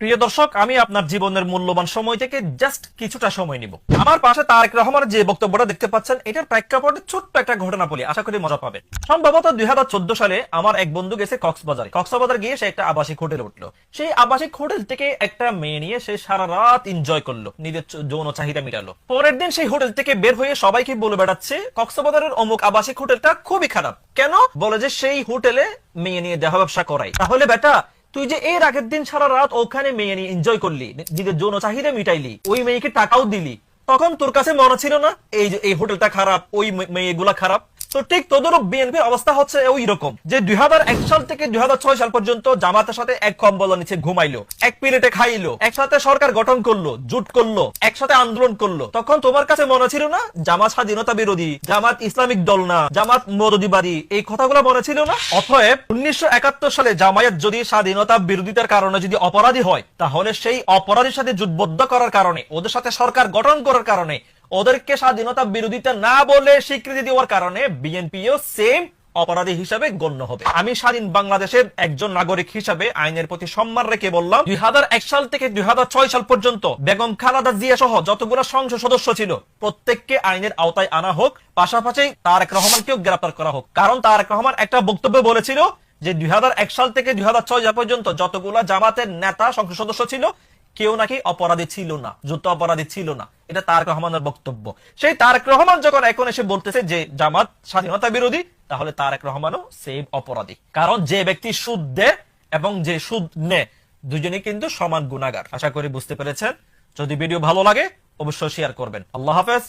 প্রিয় দর্শক, আমি আপনার জীবনের মূল্যবান সময় থেকে জাস্ট কিছুটা সময় নিব। আমার পাশে তারেক রহমানের যে বক্তব্যটা দেখতে পাচ্ছেন, এটার প্রেক্ষাপটে ছোট্ট একটা ঘটনা বলি, আশা করি মজা পাবেন। সম্ভবত 2014 সালে আমার এক বন্ধু গেছে কক্সবাজার গিয়ে সে একটা আবাসিক হোটেলে উঠলো। সেই আবাসিক হোটেল থেকে একটা মেয়ে নিয়ে সে সারা রাত এনজয় করলো, নিজের যৌন চাহিদা মিটালো। পরের দিন সেই হোটেল থেকে বের হয়ে সবাইকে বলে বেড়াচ্ছে কক্সবাজারের অমুক আবাসিক হোটেলটা খুবই খারাপ। কেন? বলে যে সেই হোটেলে মেয়ে নিয়ে দেহ ব্যবসা করায়। তাহলে বেটা, তুই যে এর আগের দিন সারা রাত ওখানে মেয়ে নিয়ে এনজয় করলি, নিজের যৌন চাহিদা মিটাইলি, ওই মেয়েকে টাকাও দিলি, তখন তোর কাছে মনে ছিল না এই যে এই হোটেলটা খারাপ, ওই মেয়েগুলা খারাপ? তো ঠিক তদরূপ বিএনপির অবস্থা হচ্ছে ওই রকম, যে 2001 সাল থেকে 2006 সাল পর্যন্ত জামাতের সাথে এক কম্বলের নিচে ঘুমাইলো, এক প্লেটে খাইলো, একসাথে সরকার গঠন করলো, জোট করলো, একসাথে আন্দোলন করলো। তখন তোমার কাছে মনে ছিল না জামাত স্বাধীনতা বিরোধী, জামাত ইসলামিক দল না, জামাত মৌলবাদী, এই কথাগুলো মনে ছিল না? অতএব 1971 সালে জামায়াত যদি স্বাধীনতা বিরোধিতার কারণে যদি অপরাধী হয়, তাহলে সেই অপরাধীর সাথে জোটবদ্ধ করার কারণে, ওদের সাথে সরকার গঠন করার কারণে, ওদেরকে স্বাধীনতা বিরোধিতা না বলে স্বীকৃতি দেওয়ার কারণে বিএনপিও সেম অপরাধী হিসাবে গণ্য হবে। আমি স্বাধীন বাংলাদেশের একজন নাগরিক হিসাবে আইনের প্রতি সম্মান রেখে বললাম, 2001 সাল থেকে 2006 সাল পর্যন্ত বেগম খালেদা জিয়া সহ যতগুলো সংসদ সদস্য ছিল প্রত্যেককে আইনের আওতায় আনা হোক, পাশাপাশি তারেক রহমানকেও গ্রেফতার করা হোক। কারণ তারেক রহমান একটা বক্তব্য বলেছিল যে 2001 সাল থেকে 2006 সাল পর্যন্ত যতগুলা জামাতের নেতা সংসদ সদস্য ছিল কেউ নাকি অপরাধী ছিল না, যুদ্ধ অপরাধী ছিল না। এটা তারেক রহমানের বক্তব্য। সেই তারেক রহমান যখন এখন এসে বলতেছে যে জামাত স্বাধীনতা বিরোধী, তাহলে তারেক রহমানও সেম অপরাধী। কারণ যে ব্যক্তি সুদ দেয় এবং যে সুদ নেয়, দুজনেই কিন্তু সমান গুনাহগার। আশা করি বুঝতে পেরেছেন। যদি ভিডিও ভালো লাগে অবশ্যই শেয়ার করবেন। আল্লাহ হাফেজ।